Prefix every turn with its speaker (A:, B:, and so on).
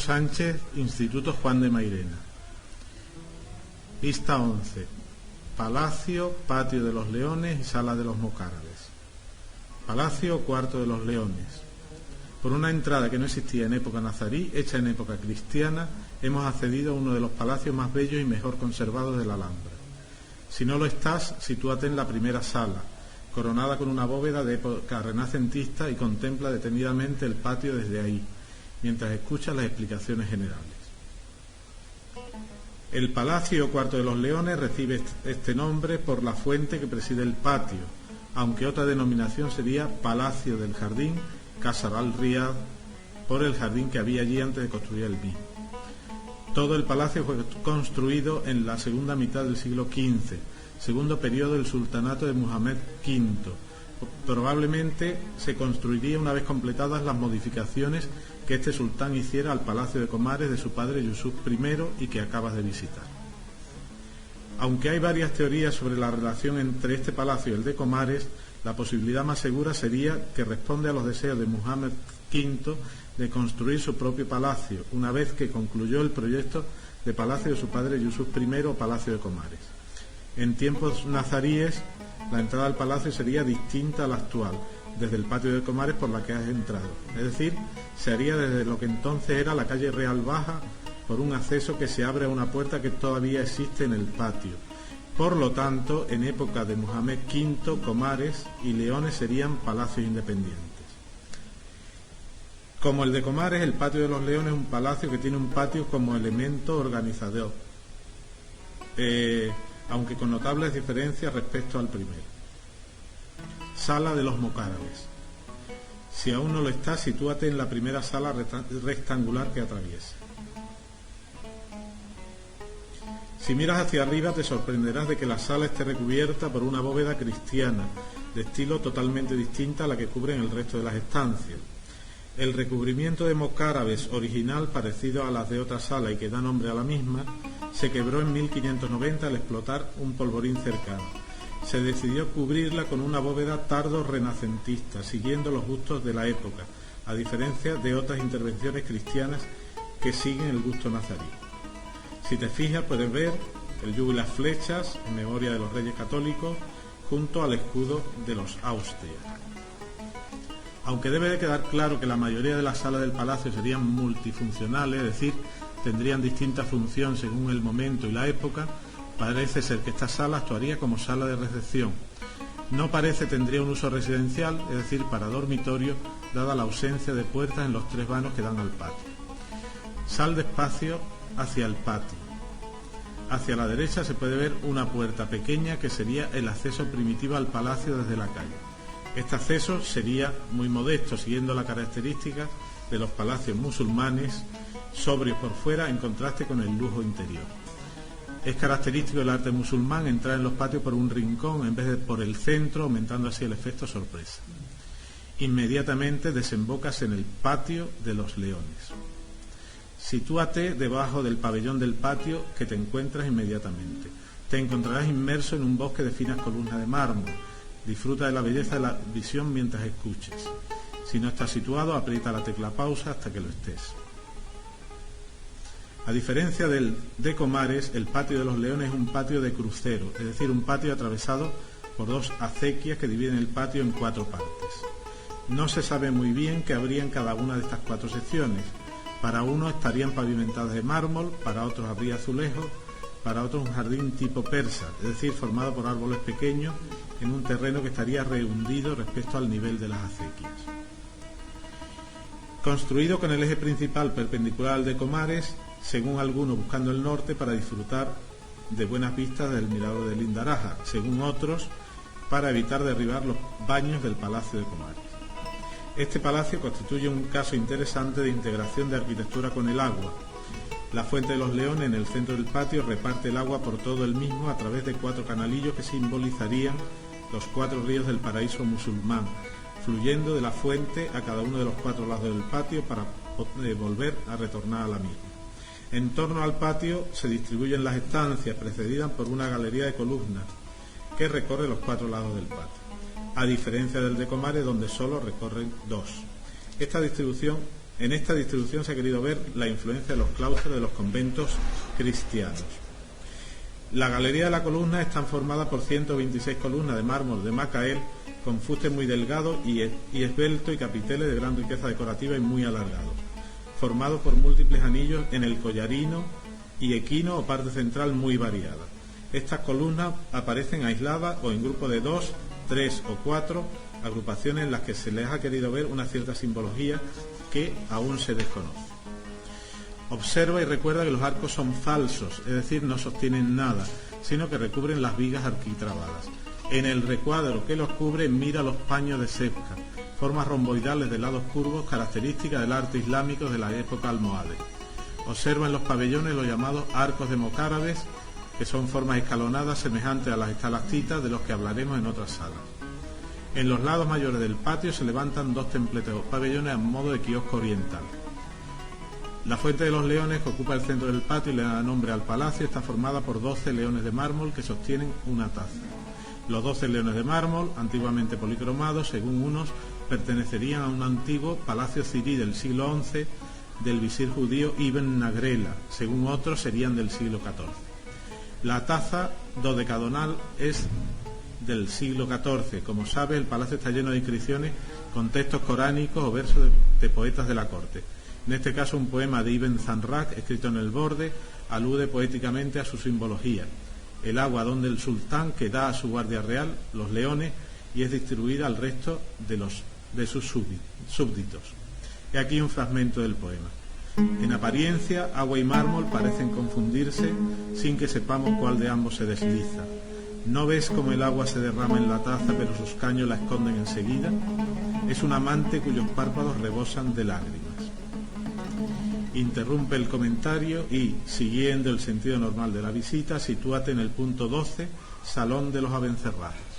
A: Sánchez, Instituto Juan de Mairena. Pista 11. Palacio, Patio de los Leones y Sala de los Mocárabes. Palacio, Cuarto de los Leones. Por una entrada que no existía en época nazarí, hecha en época cristiana, hemos accedido a uno de los palacios más bellos y mejor conservados de la Alhambra. Si no lo estás, sitúate en la primera sala, coronada con una bóveda de época renacentista, y contempla detenidamente el patio desde ahí, mientras escuchas las explicaciones generales. El Palacio Cuarto de los Leones recibe este nombre por la fuente que preside el patio, aunque otra denominación sería Palacio del Jardín, Casa al-Riyad, por el jardín que había allí antes de construir el mismo. Todo el palacio fue construido en la segunda mitad del siglo XV, segundo periodo del sultanato de Muhammad V. Probablemente se construiría una vez completadas las modificaciones que este sultán hiciera al Palacio de Comares de su padre Yusuf I y que acabas de visitar. Aunque hay varias teorías sobre la relación entre este palacio y el de Comares, la posibilidad más segura sería que responde a los deseos de Muhammad V de construir su propio palacio, una vez que concluyó el proyecto de palacio de su padre Yusuf I o Palacio de Comares. En tiempos nazaríes, la entrada al palacio sería distinta a la actual, desde el patio de Comares por la que has entrado. Es decir, se haría desde lo que entonces era la calle Real Baja, por un acceso que se abre a una puerta que todavía existe en el patio. Por lo tanto, en época de Muhammad V, Comares y Leones serían palacios independientes. Como el de Comares, el patio de los Leones es un palacio que tiene un patio como elemento organizador, aunque con notables diferencias respecto al primero. Sala de los Mocárabes. Si aún no lo estás, sitúate en la primera sala rectangular que atraviesa. Si miras hacia arriba, te sorprenderás de que la sala esté recubierta por una bóveda cristiana, de estilo totalmente distinta a la que cubren el resto de las estancias. El recubrimiento de mocárabes original, parecido a las de otra sala y que da nombre a la misma, se quebró en 1590 al explotar un polvorín cercano. Se decidió cubrirla con una bóveda tardo-renacentista, siguiendo los gustos de la época, a diferencia de otras intervenciones cristianas que siguen el gusto nazarí. Si te fijas, puedes ver el yugo y las flechas, en memoria de los reyes católicos, junto al escudo de los Austria. Aunque debe de quedar claro que la mayoría de las salas del palacio serían multifuncionales, es decir, tendrían distinta función según el momento y la época, parece ser que esta sala actuaría como sala de recepción. No parece tendría un uso residencial, es decir, para dormitorio, dada la ausencia de puertas en los tres vanos que dan al patio. Sal despacio hacia el patio. Hacia la derecha se puede ver una puerta pequeña que sería el acceso primitivo al palacio desde la calle. Este acceso sería muy modesto, siguiendo la característica de los palacios musulmanes, sobrios por fuera en contraste con el lujo interior. Es característico del arte musulmán entrar en los patios por un rincón en vez de por el centro, aumentando así el efecto sorpresa. Inmediatamente desembocas en el patio de los Leones. Sitúate debajo del pabellón del patio que te encuentras inmediatamente. Te encontrarás inmerso en un bosque de finas columnas de mármol. Disfruta de la belleza de la visión mientras escuches. Si no estás situado, aprieta la tecla pausa hasta que lo estés. A diferencia del de Comares, el patio de los Leones es un patio de crucero, es decir, un patio atravesado por dos acequias que dividen el patio en cuatro partes. No se sabe muy bien qué habría en cada una de estas cuatro secciones. Para unos estarían pavimentadas de mármol, para otros habría azulejos, para otros un jardín tipo persa, es decir, formado por árboles pequeños en un terreno que estaría rehundido respecto al nivel de las acequias. Construido con el eje principal perpendicular al de Comares, según algunos buscando el norte para disfrutar de buenas vistas del mirador de Lindaraja, según otros para evitar derribar los baños del Palacio de Comares. Este palacio constituye un caso interesante de integración de arquitectura con el agua. La Fuente de los Leones en el centro del patio reparte el agua por todo el mismo a través de cuatro canalillos que simbolizarían los cuatro ríos del paraíso musulmán, fluyendo de la fuente a cada uno de los cuatro lados del patio para volver a retornar a la misma. En torno al patio se distribuyen las estancias, precedidas por una galería de columnas que recorre los cuatro lados del patio, a diferencia del de Comares, donde solo recorren dos. Esta distribución En esta distribución se ha querido ver la influencia de los claustros de los conventos cristianos. La galería de la columna está formada por 126 columnas de mármol de Macael, con fuste muy delgado y esbelto y capiteles de gran riqueza decorativa y muy alargados, formados por múltiples anillos en el collarino y equino o parte central muy variada. Estas columnas aparecen aisladas o en grupos de 2, 3 o 4 agrupaciones en las que se les ha querido ver una cierta simbología que aún se desconoce. Observa y recuerda que los arcos son falsos, es decir, no sostienen nada, sino que recubren las vigas arquitrabadas. En el recuadro que los cubre mira los paños de Sebca, formas romboidales de lados curvos características del arte islámico de la época almohade. Observa en los pabellones los llamados arcos de mocárabes, que son formas escalonadas semejantes a las estalactitas de los que hablaremos en otras salas. En los lados mayores del patio se levantan 2 templetes o pabellones a modo de kiosco oriental. La fuente de los leones, que ocupa el centro del patio y le da nombre al palacio, está formada por 12 leones de mármol que sostienen una taza. Los 12 leones de mármol, antiguamente policromados, según unos, pertenecerían a un antiguo palacio cirí del siglo XI del visir judío Ibn Nagrela, según otros serían del siglo XIV. La taza dodecadonal es del siglo XIV. Como sabe, el palacio está lleno de inscripciones con textos coránicos o versos de poetas de la corte. En este caso, un poema de Ibn Zanrak, escrito en el borde, alude poéticamente a su simbología: el agua donde el sultán que da a su guardia real, los leones, y es distribuida al resto de sus súbditos. He aquí un fragmento del poema. En apariencia, agua y mármol parecen confundirse sin que sepamos cuál de ambos se desliza. ¿No ves cómo el agua se derrama en la taza, pero sus caños la esconden enseguida? Es un amante cuyos párpados rebosan de lágrimas. Interrumpe el comentario y, siguiendo el sentido normal de la visita, sitúate en el punto 12, Salón de los Abencerrados.